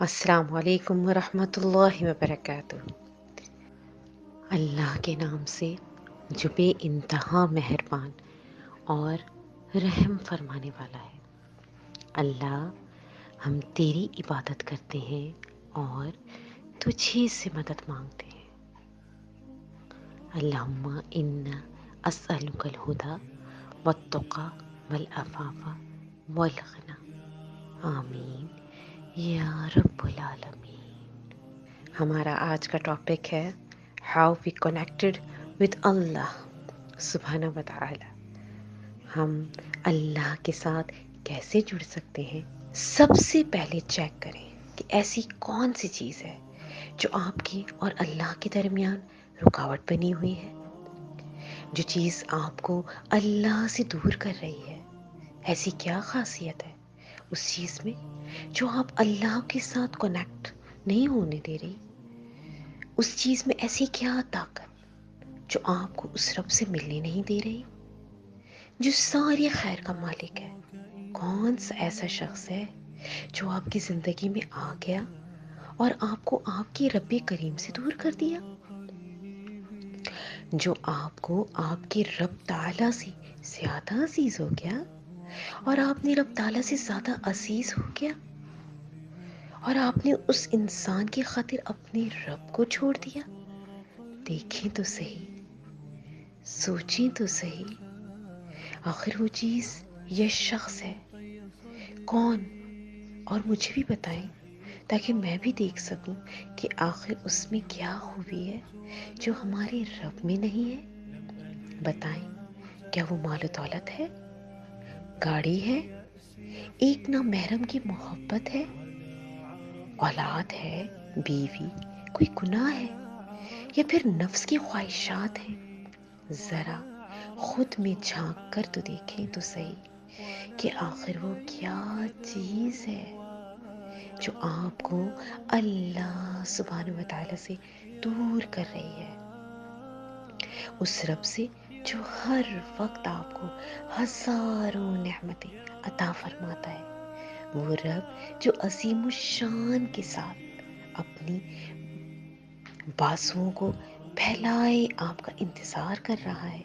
السلام علیکم ورحمۃ اللہ وبرکاتہ۔ اللہ کے نام سے جو بے انتہا مہربان اور رحم فرمانے والا ہے۔ اللہ، ہم تیری عبادت کرتے ہیں اور تجھے سے مدد مانگتے ہیں۔ اللہم انا اسألک الہدی والتقی والعفاف والغنی، آمین یا رب العالمین۔ ہمارا آج کا ٹاپک ہے ہاؤ وی کنیکٹڈ ود اللہ سبحانہ و تعالی۔ ہم اللہ کے ساتھ کیسے جڑ سکتے ہیں؟ سب سے پہلے چیک کریں کہ ایسی کون سی چیز ہے جو آپ کی اور اللہ کے درمیان رکاوٹ بنی ہوئی ہے، جو چیز آپ کو اللہ سے دور کر رہی ہے۔ ایسی کیا خاصیت ہے اس چیز میں جو آپ اللہ کے ساتھ کنیکٹ نہیں ہونے دے رہی؟ اس چیز میں ایسی کیا طاقت جو آپ کو اس رب سے ملنے نہیں دے رہی، جو ساری خیر کا مالک ہے؟ کون سا ایسا شخص ہے جو آپ کی زندگی میں آ گیا اور آپ کو آپ کی رب کریم سے دور کر دیا، جو آپ کو آپ کے رب تعالیٰ سے زیادہ عزیز ہو گیا اور آپ نے رب تعالیٰ سے زیادہ عزیز ہو گیا اور آپ نے اس انسان کی خاطر اپنے رب کو چھوڑ دیا؟ دیکھیں تو صحیح، سوچیں تو صحیح، آخر وہ چیز یہ شخص ہے کون؟ اور مجھے بھی بتائیں تاکہ میں بھی دیکھ سکوں کہ آخر اس میں کیا خوبی ہے جو ہمارے رب میں نہیں ہے۔ بتائیں، کیا وہ مال و دولت ہے، گاڑی ہے، ایک نامحرم کی محبت ہے، اولاد ہے، بیوی، کوئی گناہ ہے، یا پھر نفس کی خواہشات ہیں؟ ذرا خود میں جھانک کر تو دیکھیں تو صحیح کہ آخر وہ کیا چیز ہے جو آپ کو اللہ سبحانہ و تعالی سے دور کر رہی ہے، اس رب سے جو ہر وقت آپ کو ہزاروں نعمتیں عطا فرماتا ہے، وہ رب جو عظیم الشان کے ساتھ اپنی بازوؤں کو پھیلائے آپ کا انتظار کر رہا ہے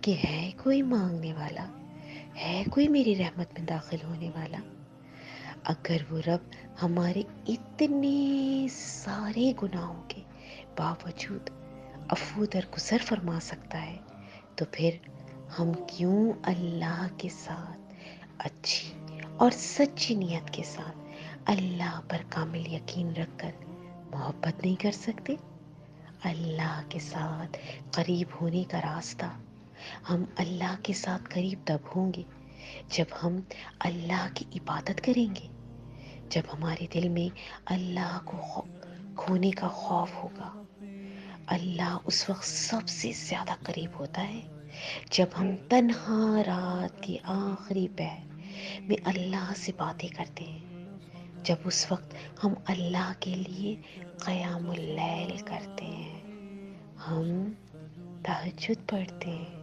کہ ہے کوئی مانگنے والا، ہے کوئی میری رحمت میں داخل ہونے والا۔ اگر وہ رب ہمارے اتنے سارے گناہوں کے باوجود عفو درگزر فرما سکتا ہے، تو پھر ہم کیوں اللہ کے ساتھ اچھی اور سچی نیت کے ساتھ اللہ پر کامل یقین رکھ کر محبت نہیں کر سکتے؟ اللہ کے ساتھ قریب ہونے کا راستہ، ہم اللہ کے ساتھ قریب تب ہوں گے جب ہم اللہ کی عبادت کریں گے، جب ہمارے دل میں اللہ کو کھونے کا خوف ہوگا۔ اللہ اس وقت سب سے زیادہ قریب ہوتا ہے جب ہم تنہا رات کی آخری پہر میں اللہ سے باتیں کرتے ہیں، جب اس وقت ہم اللہ کے لیے قیام اللیل کرتے ہیں، ہم تہجد پڑھتے ہیں۔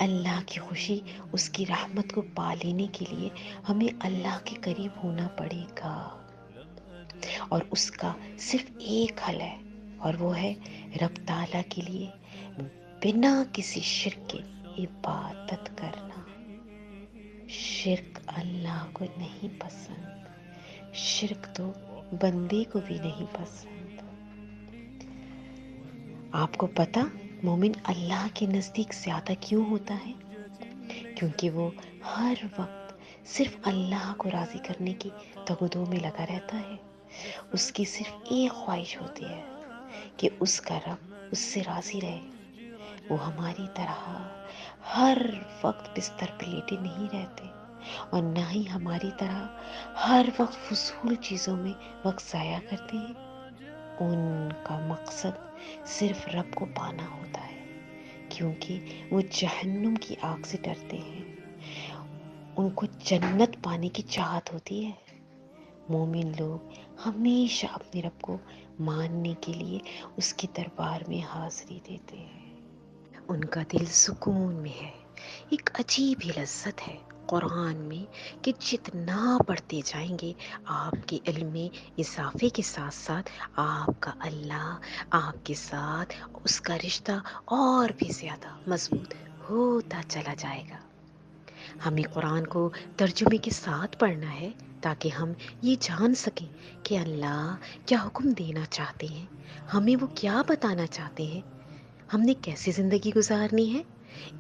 اللہ کی خوشی، اس کی رحمت کو پا لینے کے لیے ہمیں اللہ کے قریب ہونا پڑے گا، اور اس کا صرف ایک حل ہے، اور وہ ہے رب تعالیٰ کے لیے بنا کسی شرک کے عبادت کرنا۔ شرک اللہ کو نہیں پسند، شرک تو بندے کو بھی نہیں پسند۔ آپ کو پتا مومن اللہ کے نزدیک زیادہ کیوں ہوتا ہے؟ کیونکہ وہ ہر وقت صرف اللہ کو راضی کرنے کی تگ و دو میں لگا رہتا ہے۔ اس کی صرف ایک خواہش ہوتی ہے کہ اس کا رب اس سے راضی رہے۔ وہ ہماری طرح ہر وقت بستر پہ لیٹے نہیں رہتے، اور نہ ہی ہماری طرح ہر وقت فضول چیزوں میں وقت ضائع کرتے ہیں۔ ان کا مقصد صرف رب کو پانا ہوتا ہے، کیونکہ وہ جہنم کی آگ سے ڈرتے ہیں، ان کو جنت پانے کی چاہت ہوتی ہے۔ مومن لوگ ہمیشہ اپنے رب کو ماننے کے لیے اس کے دربار میں حاضری دیتے ہیں۔ ان کا دل سکون میں ہے، ایک عجیب ہی لذت ہے قرآن میں کہ جتنا پڑھتے جائیں گے آپ کے علم میں اضافے کے ساتھ ساتھ آپ کا اللہ آپ کے ساتھ اس کا رشتہ اور بھی زیادہ مضبوط ہوتا چلا جائے گا۔ ہمیں قرآن کو ترجمے کے ساتھ پڑھنا ہے تاکہ ہم یہ جان سکیں کہ اللہ کیا حکم دینا چاہتے ہیں، ہمیں وہ کیا بتانا چاہتے ہیں، ہم نے کیسے زندگی گزارنی ہے۔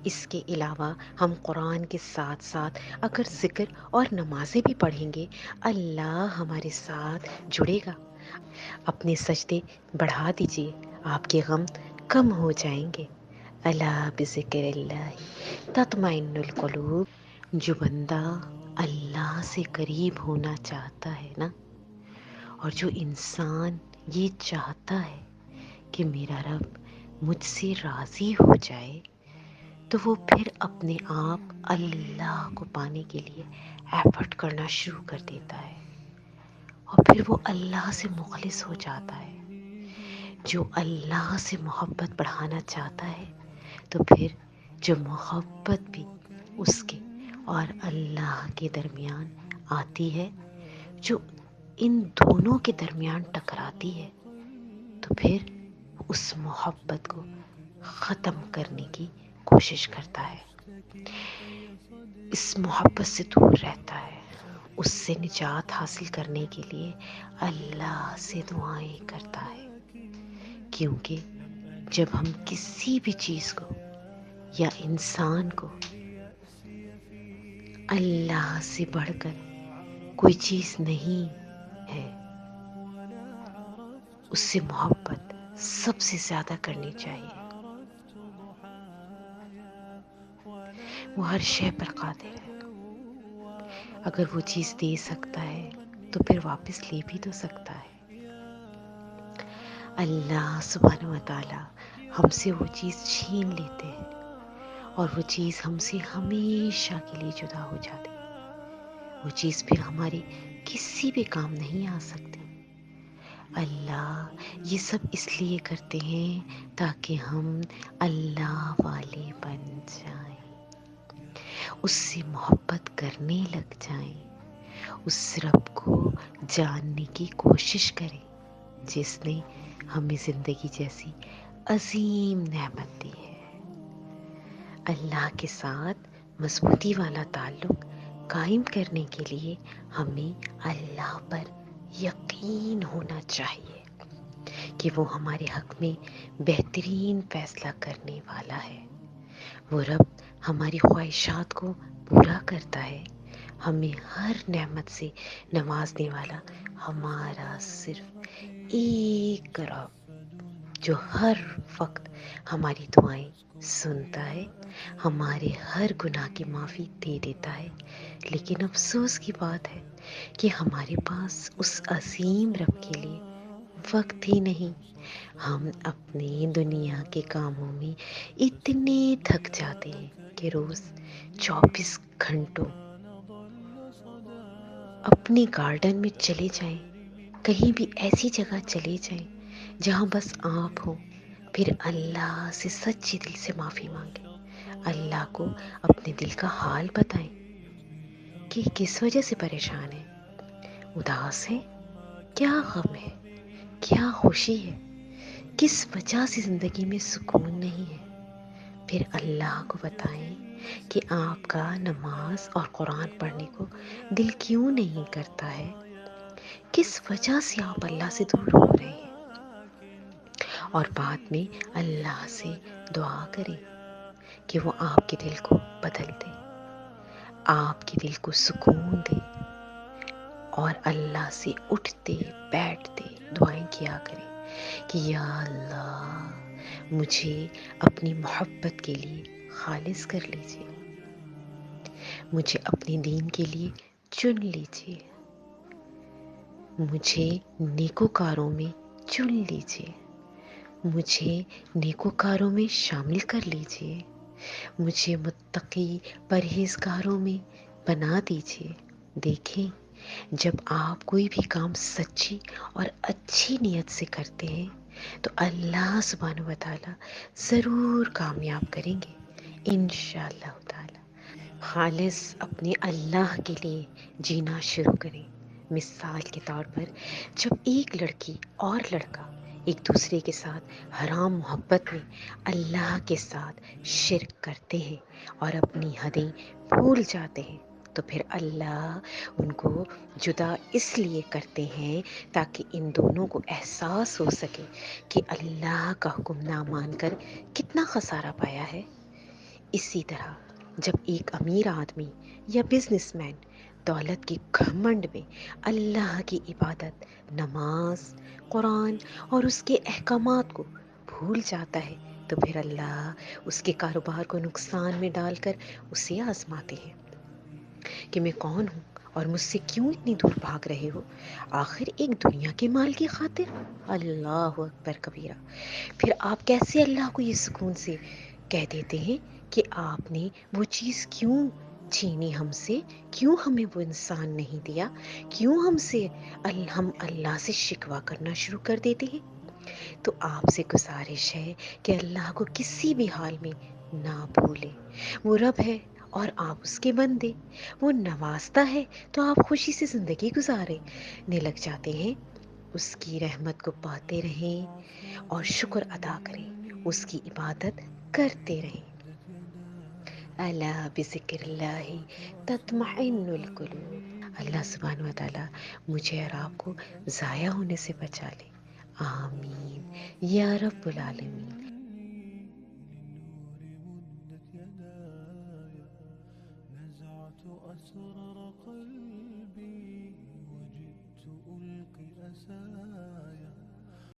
اس کے علاوہ ہم قرآن کے ساتھ ساتھ اگر ذکر اور نمازیں بھی پڑھیں گے اللہ ہمارے ساتھ جڑے گا۔ اپنے سجدے بڑھا دیجیے، آپ کے غم کم ہو جائیں گے۔ اللہ بذکر اللہ تطمئن القلوب۔ جو بندہ اللہ سے قریب ہونا چاہتا ہے نا، اور جو انسان یہ چاہتا ہے کہ میرا رب مجھ سے راضی ہو جائے، تو وہ پھر اپنے آپ اللہ کو پانے کے لیے ایفرٹ کرنا شروع کر دیتا ہے، اور پھر وہ اللہ سے مخلص ہو جاتا ہے۔ جو اللہ سے محبت بڑھانا چاہتا ہے تو پھر جو محبت بھی اس کے اور اللہ کے درمیان آتی ہے، جو ان دونوں کے درمیان ٹکراتی ہے، تو پھر اس محبت کو ختم کرنے کی کوشش کرتا ہے، اس محبت سے دور رہتا ہے، اس سے نجات حاصل کرنے کے لیے اللہ سے دعائیں کرتا ہے۔ کیونکہ جب ہم کسی بھی چیز کو یا انسان کو اللہ سے بڑھ کر کوئی چیز نہیں ہے، اس سے محبت سب سے زیادہ کرنی چاہیے۔ وہ ہر شے پر قادر ہے، اگر وہ چیز دے سکتا ہے تو پھر واپس لے بھی تو سکتا ہے۔ اللہ سبحانہ و تعالی ہم سے وہ چیز چھین لیتے ہیں اور وہ چیز ہم سے ہمیشہ کے لیے جدا ہو جاتی ہے، وہ چیز پھر ہمارے کسی بھی کام نہیں آ سکتی۔ اللہ یہ سب اس لیے کرتے ہیں تاکہ ہم اللہ والے بن جائیں، اس سے محبت کرنے لگ جائیں، اس رب کو جاننے کی کوشش کریں جس نے ہمیں زندگی جیسی عظیم نعمت دی ہے۔ اللہ کے ساتھ مضبوطی والا تعلق قائم کرنے کے لیے ہمیں اللہ پر یقین ہونا چاہیے کہ وہ ہمارے حق میں بہترین فیصلہ کرنے والا ہے۔ وہ رب ہماری خواہشات کو پورا کرتا ہے، ہمیں ہر نعمت سے نوازنے والا ہمارا صرف ایک رب جو ہر وقت ہماری دعائیں سنتا ہے، ہمارے ہر گناہ کی معافی دے دیتا ہے۔ لیکن افسوس کی بات ہے کہ ہمارے پاس اس عظیم رب کے لیے وقت ہی نہیں۔ ہم اپنے دنیا کے کاموں میں اتنے تھک جاتے ہیں کہ روز 24 گھنٹوں اپنے گارڈن میں چلے جائیں، کہیں بھی ایسی جگہ چلے جائیں جہاں بس آپ ہو، پھر اللہ سے سچے دل سے معافی مانگیں، اللہ کو اپنے دل کا حال بتائیں کہ کس وجہ سے پریشان ہے، اداس ہے، کیا غم ہے، کیا خوشی ہے، کس وجہ سے زندگی میں سکون نہیں ہے۔ پھر اللہ کو بتائیں کہ آپ کا نماز اور قرآن پڑھنے کو دل کیوں نہیں کرتا ہے، کس وجہ سے آپ اللہ سے دور ہو رہے ہیں، اور بعد میں اللہ سے دعا کریں کہ وہ آپ کے دل کو بدل دے، آپ کے دل کو سکون دے، اور اللہ سے اٹھتے بیٹھتے دعائیں کیا کریں کہ یا اللہ مجھے اپنی محبت کے لیے خالص کر لیجیے، مجھے اپنے دین کے لیے چن لیجیے، مجھے نیکوکاروں میں چن لیجیے، مجھے نیکوکاروں میں شامل کر لیجیے، مجھے متقی پرہیزگاروں میں بنا دیجیے۔ دیکھیں جب آپ کوئی بھی کام سچی اور اچھی نیت سے کرتے ہیں تو اللہ سبحانہ و تعالی ضرور کامیاب کریں گے انشاءاللہ تعالی۔ خالص اپنے اللہ کے لیے جینا شروع کریں۔ مثال کے طور پر جب ایک لڑکی اور لڑکا ایک دوسرے کے ساتھ حرام محبت میں اللہ کے ساتھ شرک کرتے ہیں اور اپنی حدیں بھول جاتے ہیں، تو پھر اللہ ان کو جدا اس لیے کرتے ہیں تاکہ ان دونوں کو احساس ہو سکے کہ اللہ کا حکم نہ مان کر کتنا خسارہ پایا ہے۔ اسی طرح جب ایک امیر آدمی یا بزنس مین دولت کے گھمنڈ میں اللہ کی عبادت، نماز، قرآن اور اس کے احکامات کو بھول جاتا ہے، تو پھر اللہ اس کے کاروبار کو نقصان میں ڈال کر اسے آزماتے ہیں کہ میں کون ہوں اور مجھ سے کیوں اتنی دور بھاگ رہے ہو، آخر ایک دنیا کے مال کی خاطر۔ اللہ اکبر کبیرہ۔ پھر آپ کیسے اللہ کو یہ سکون سے کہہ دیتے ہیں کہ آپ نے وہ چیز کیوں چھینی ہم سے، کیوں ہمیں وہ انسان نہیں دیا، کیوں ہم اللہ سے شکوہ کرنا شروع کر دیتے ہیں؟ تو آپ سے گزارش ہے کہ اللہ کو کسی بھی حال میں نہ بھولیں۔ وہ رب ہے اور آپ اس کے بندے، وہ نوازتا ہے تو آپ خوشی سے زندگی گزارنے لگ جاتے ہیں، اس کی رحمت کو پاتے رہیں اور شکر ادا کریں، اس کی عبادت کرتے رہیں۔ الا بذکر اللہ تطمئن القلوب۔ اللہ سبحانہ و تعالی مجھے اور آپ کو ضائع ہونے سے بچا لے، آمین یا رب العالمین۔ نزعت أسرار